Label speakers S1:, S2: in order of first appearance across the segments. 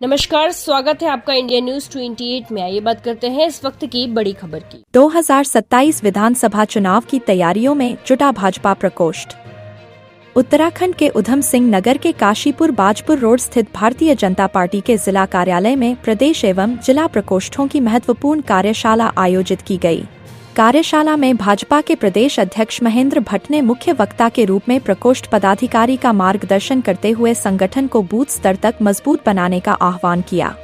S1: नमस्कार, स्वागत है आपका इंडिया न्यूज 28 में। आइए बात करते हैं इस वक्त की बड़ी खबर की।
S2: 2027 विधानसभा चुनाव की तैयारियों में जुटा भाजपा प्रकोष्ठ। उत्तराखंड के उधम सिंह नगर के काशीपुर बाजपुर रोड स्थित भारतीय जनता पार्टी के जिला कार्यालय में प्रदेश एवं जिला प्रकोष्ठों की महत्वपूर्ण कार्यशाला आयोजित की गई। कार्यशाला में भाजपा के प्रदेश अध्यक्ष महेंद्र भट्ट ने मुख्य वक्ता के रूप में प्रकोष्ठ पदाधिकारी का मार्गदर्शन करते हुए संगठन को बूथ स्तर तक मजबूत बनाने का आह्वान किया।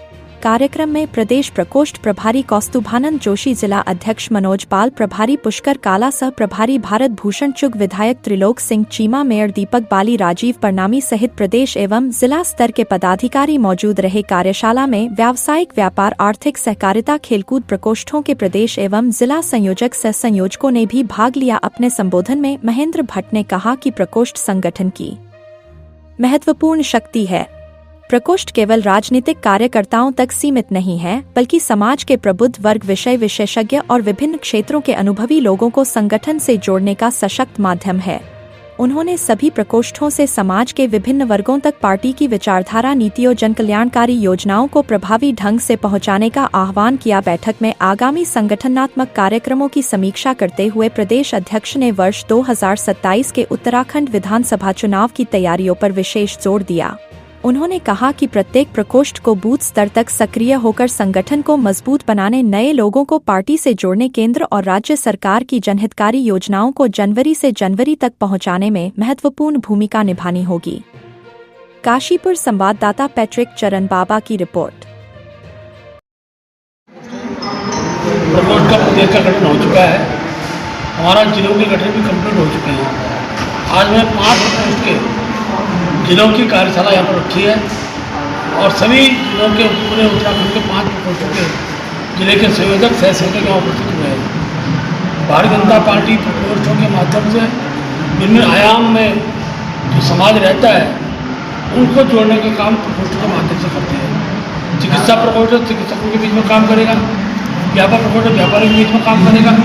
S2: कार्यक्रम में प्रदेश प्रकोष्ठ प्रभारी कौस्तुभानंद जोशी, जिला अध्यक्ष मनोज पाल, प्रभारी पुष्कर काला, सह प्रभारी भारत भूषण चुग, विधायक त्रिलोक सिंह चीमा, मेयर दीपक बाली, राजीव परनामी सहित प्रदेश एवं जिला स्तर के पदाधिकारी मौजूद रहे। कार्यशाला में व्यावसायिक, व्यापार, आर्थिक सहकारिता, खेलकूद प्रकोष्ठों के प्रदेश एवं जिला संयोजक सह संयोजकों ने भी भाग लिया। अपने संबोधन में महेंद्र भट्ट ने कहा कि प्रकोष्ठ संगठन की महत्वपूर्ण शक्ति है। प्रकोष्ठ केवल राजनीतिक कार्यकर्ताओं तक सीमित नहीं है, बल्कि समाज के प्रबुद्ध वर्ग, विषय विशेषज्ञ और विभिन्न क्षेत्रों के अनुभवी लोगों को संगठन से जोड़ने का सशक्त माध्यम है। उन्होंने सभी प्रकोष्ठों से समाज के विभिन्न वर्गों तक पार्टी की विचारधारा, नीतियों, जनकल्याणकारी योजनाओं को प्रभावी ढंग से पहुंचाने का आह्वान किया। बैठक में आगामी संगठनात्मक कार्यक्रमों की समीक्षा करते हुए प्रदेश अध्यक्ष ने वर्ष 2027 के उत्तराखंड विधानसभा चुनाव की तैयारियों पर विशेष जोर दिया। उन्होंने कहा कि प्रत्येक प्रकोष्ठ को बूथ स्तर तक सक्रिय होकर संगठन को मजबूत बनाने, नए लोगों को पार्टी से जोड़ने, केंद्र और राज्य सरकार की जनहितकारी योजनाओं को जनवरी से जनवरी तक पहुंचाने में महत्वपूर्ण भूमिका निभानी होगी। काशीपुर संवाददाता पैट्रिक चरण बाबा की रिपोर्ट।
S3: प्रकोष्ठ का प्रदेश का गठन हो चुका है, हमारा जिलों के गठन भी कंप्लीट हो चुके हैं। आज मैं 5 प्रकोष्ठ के जिलों की कार्यशाला यहाँ पर रखी है और सभी जिलों के पूरे उत्तराखंड के 5 प्रकोष्ठों के जिले के संयोजक, सह संयोजक यहाँ उपस्थित हुए हैं। भारतीय जनता पार्टी प्रकोष्ठों के माध्यम से विभिन्न आयाम में जो समाज रहता है उनको जोड़ने का काम प्रकोष्ठों के माध्यम से करते हैं। चिकित्सा प्रकोष्ठ चिकित्सकों के बीच में काम करेगा, व्यापार प्रकोष्ठ व्यापारियों के बीच में काम करेगा।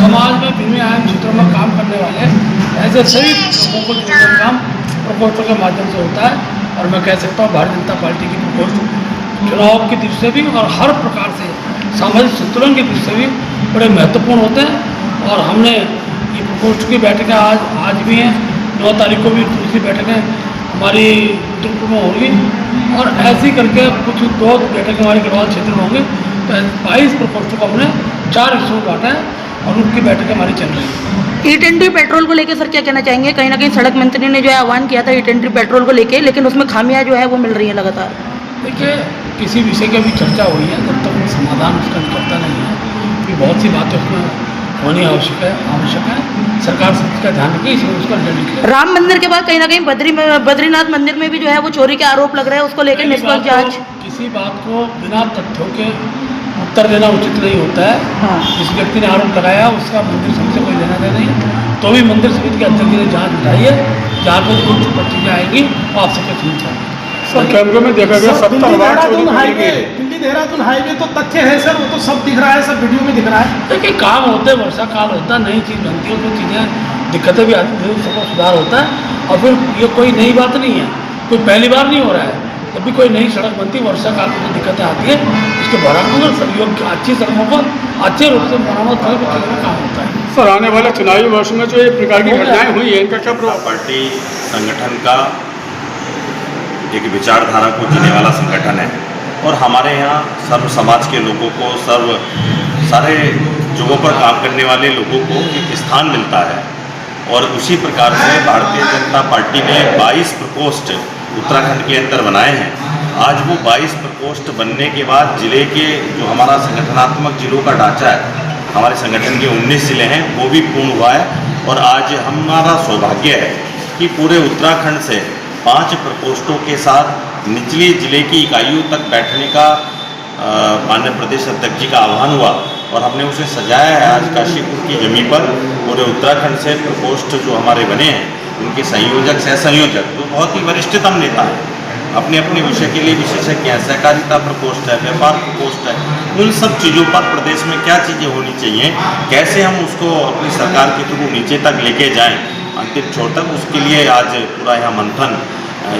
S3: समाज में विभिन्न आयाम क्षेत्रों में काम करने वाले ऐसे सभी लोगों को जोड़ने का काम प्रकोष्ठों के माध्यम से होता है। और मैं कह सकता हूँ भारतीय जनता पार्टी की प्रकोष्ठ चुनाव की दृष्टि से भी और हर प्रकार से सामाजिक संतुलन की दृष्टि से भी बड़े महत्वपूर्ण होते हैं। और हमने ये प्रकोष्ठ की बैठकें आज भी हैं, 9 तारीख को भी दूसरी बैठकें हमारी रुद्रपुर में होंगी और ऐसी करके कुछ 2 बैठकें हमारे गढ़वाल क्षेत्र में होंगी। तो 22 प्रकोष्ठों को हमने 4 हिस्सों में बांटा है और उनकी बैठकें हमारी चल रही है।
S4: E20 पेट्रोल को लेकर सर क्या कहना चाहेंगे? कहीं ना कहीं सड़क मंत्री ने जो है आह्वान किया था E20 पेट्रोल को लेके, लेकिन उसमें खामियां जो है वो मिल रही है लगातार।
S3: देखिए, किसी विषय की भी चर्चा हुई है, जब तक समाधान उसका निकलता नहीं है कि बहुत सी बातें उसमें होनी आवश्यक है। सरकार सबका ध्यान रखे, इसमें उसका रिजल्ट निकले।
S4: राम मंदिर के बाद कहीं ना कहीं बद्रीनाथ मंदिर में भी जो है वो चोरी के आरोप लग रहे हैं, उसको लेकर निष्पक्ष जांच।
S3: किसी बात को बिना तथ्यों के उत्तर देना उचित नहीं होता है।
S4: हाँ।
S3: जिस व्यक्ति ने आरोप लगाया उसका मंदिर समिति से कोई लेना देना नहीं, तो भी मंदिर समिति के अध्यक्ष ने जांच बिठाई है, जहाँ पर कुछ चीजें आएंगी वो आप सबके सुन चाहिए।
S5: सर, कैमरे में देखा गया
S6: दिल्ली देहरादून हाईवे तो तथ्य है सर, वो तो सब दिख रहा है, सब वीडियो में दिख रहा है।
S3: देखिए, काम होते हैं, वर्षा काल होता है, नई चीज़ बनती है, उसमें चीज़ें दिक्कतें भी आती हैं, सबको सुधार होता है। और फिर ये कोई नई बात नहीं है, कोई पहली बार नहीं हो रहा है। जब भी कोई नई सड़क बनती है, वर्षा काल में दिक्कतें आती है, उसके बराबर सहयोग अच्छी सड़कों को अच्छे रूप से मरम्मत करके काम होता है।
S5: सर, आने वाले चुनावी वर्ष में जो एक प्रकार की घटनाएं हुई है, इनका क्या प्रभाव?
S7: पार्टी संगठन का एक विचारधारा को जीने वाला संगठन है और हमारे यहाँ सर्व समाज के लोगों को, सारे जगहों पर काम करने वाले लोगों को एक स्थान मिलता है। और उसी प्रकार से भारतीय जनता पार्टी ने 22 प्रकोष्ठ उत्तराखंड के अंदर बनाए हैं। आज वो 22 प्रकोष्ठ बनने के बाद जिले के जो हमारा संगठनात्मक जिलों का ढांचा है, हमारे संगठन के 19 जिले हैं, वो भी पूर्ण हुआ है। और आज हमारा सौभाग्य है कि पूरे उत्तराखंड से 5 प्रकोष्ठों के साथ निचली जिले की इकाइयों तक बैठने का माननीय प्रदेश अध्यक्ष जी का आह्वान हुआ और हमने उसे सजाया है। आज काशीपुर की जमीन पर पूरे उत्तराखंड से प्रकोष्ठ जो हमारे बने हैं, उनके संयोजक, सह संयोजक जो बहुत ही वरिष्ठतम नेता हैं, अपने अपने विषय के लिए विशेषज्ञ हैं। सहकारिता प्रकोष्ठ है, व्यापार प्रकोष्ठ है, उन सब चीज़ों पर प्रदेश में क्या चीज़ें होनी चाहिए, कैसे हम उसको अपनी सरकार के थ्रू नीचे तक लेके जाएं, अंतिम छोर तक, उसके लिए आज पूरा यहाँ मंथन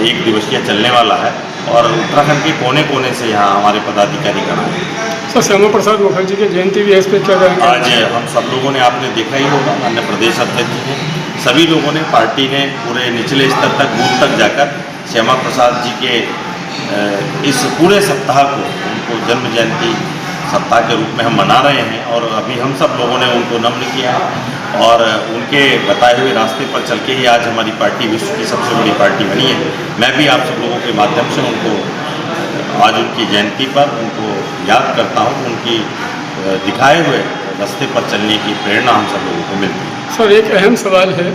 S7: 1 दिवसीय चलने वाला है। और उत्तराखंड के कोने कोने से यहाँ हमारे पदाधिकारी गण आए।
S5: सर श्यामा प्रसाद मुखर्जी की जयंती भी है, इस पर क्या कहेंगे?
S7: आज हम सब लोगों ने, आपने देखा ही होगा, माननीय प्रदेश अध्यक्ष जी ने, सभी लोगों ने, पार्टी ने पूरे निचले स्तर तक, बूथ तक जाकर श्यामा प्रसाद जी के इस पूरे सप्ताह को, उनको जन्म जयंती सप्ताह के रूप में हम मना रहे हैं। और अभी हम सब लोगों ने उनको नमन किया है और उनके बताए हुए रास्ते पर चल के ही आज हमारी पार्टी विश्व की सबसे बड़ी पार्टी बनी है। मैं भी आप सब लोगों के माध्यम से उनको आज उनकी जयंती पर उनको याद करता हूँ। उनकी दिखाए हुए रास्ते पर चलने की प्रेरणा हम सब लोगों को मिलती है।
S5: सर एक अहम सवाल है,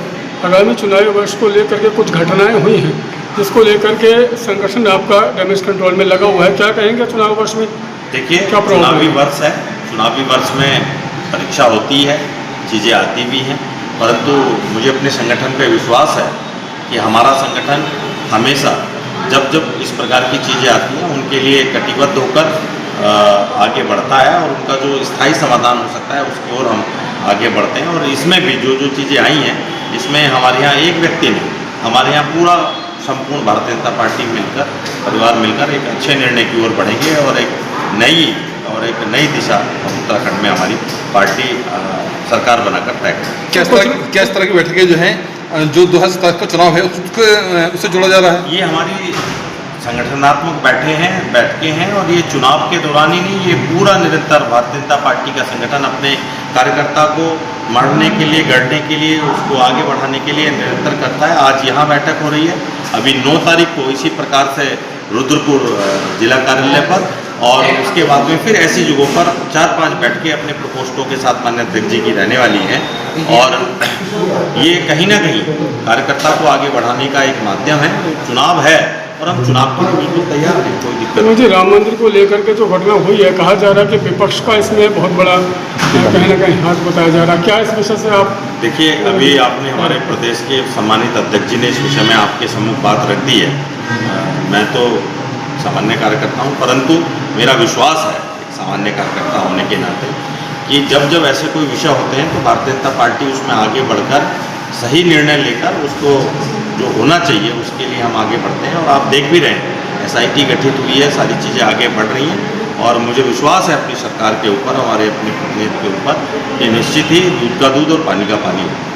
S5: आगामी चुनावी वर्ष को लेकर के कुछ घटनाएं हुई हैं जिसको लेकर के संगठन आपका डैमेज कंट्रोल में लगा हुआ है, क्या कहेंगे चुनाव वर्ष में?
S7: देखिए,
S5: क्या
S7: चुनावी वर्ष है, चुनावी वर्ष में परीक्षा होती है, चीज़ें आती भी हैं, परंतु मुझे अपने संगठन पे विश्वास है कि हमारा संगठन हमेशा जब जब इस प्रकार की चीज़ें आती हैं उनके लिए कटिबद्ध होकर आगे बढ़ता है और उनका जो स्थायी समाधान हो सकता है उसकी ओर हम आगे बढ़ते हैं। और इसमें भी जो जो चीज़ें आई हैं, इसमें हमारे यहाँ एक व्यक्ति नहीं, हमारे यहाँ पूरा संपूर्ण भारतीय जनता पार्टी मिलकर, परिवार मिलकर एक अच्छे निर्णय की ओर बढ़ेंगे और एक नई दिशा उत्तराखंड में हमारी पार्टी सरकार बनाकर तय करेगी।
S8: क्या इस तरह की बैठकें जो हैं, जो 2027 का चुनाव है उससे जोड़ा जा रहा है?
S7: ये हमारी संगठनात्मक बैठकें हैं और ये चुनाव के दौरान ही नहीं, ये पूरा निरंतर भारतीय जनता पार्टी का संगठन अपने कार्यकर्ता को मढ़ने के लिए, गढ़ने के लिए, उसको आगे बढ़ाने के लिए निरंतर करता है। आज यहाँ बैठक हो रही है, अभी 9 तारीख को इसी प्रकार से रुद्रपुर जिला कार्यालय पर, और उसके बाद में फिर ऐसी जगहों पर 4-5 बैठकें अपने प्रकोष्ठों के साथ माननीय अध्यक्ष जी की रहने वाली हैं। और ये कहीं ना कहीं कार्यकर्ता को आगे बढ़ाने का एक माध्यम है। चुनाव है और हम चुनाव के लिए बिल्कुल तैयार हैं, कोई दिक्कत नहीं।
S5: जी, राम मंदिर को लेकर के जो घटना हुई है, कहा जा रहा है कि विपक्ष का इसमें बहुत बड़ा कहीं ना कहीं हाथ बताया जा रहा है, क्या इस विषय से आप?
S7: देखिए, अभी आपने हमारे प्रदेश के सम्मानित अध्यक्ष जी ने इस विषय में आपके सम्मुख बात रख दी है। मैं तो सामान्य कार्यकर्ता हूँ, परंतु मेरा विश्वास है एक सामान्य कार्यकर्ता होने के नाते कि जब जब ऐसे कोई विषय होते हैं तो भारतीय जनता पार्टी उसमें आगे बढ़कर सही निर्णय लेकर उसको जो होना चाहिए उसके लिए हम आगे बढ़ते हैं। और आप देख भी रहे हैं, SIT गठित हुई है, सारी चीज़ें आगे बढ़ रही हैं और मुझे विश्वास है अपनी सरकार के ऊपर, हमारे अपने प्रतिनिधि के ऊपर, ये निश्चित ही दूध का दूध और पानी का पानी होगा।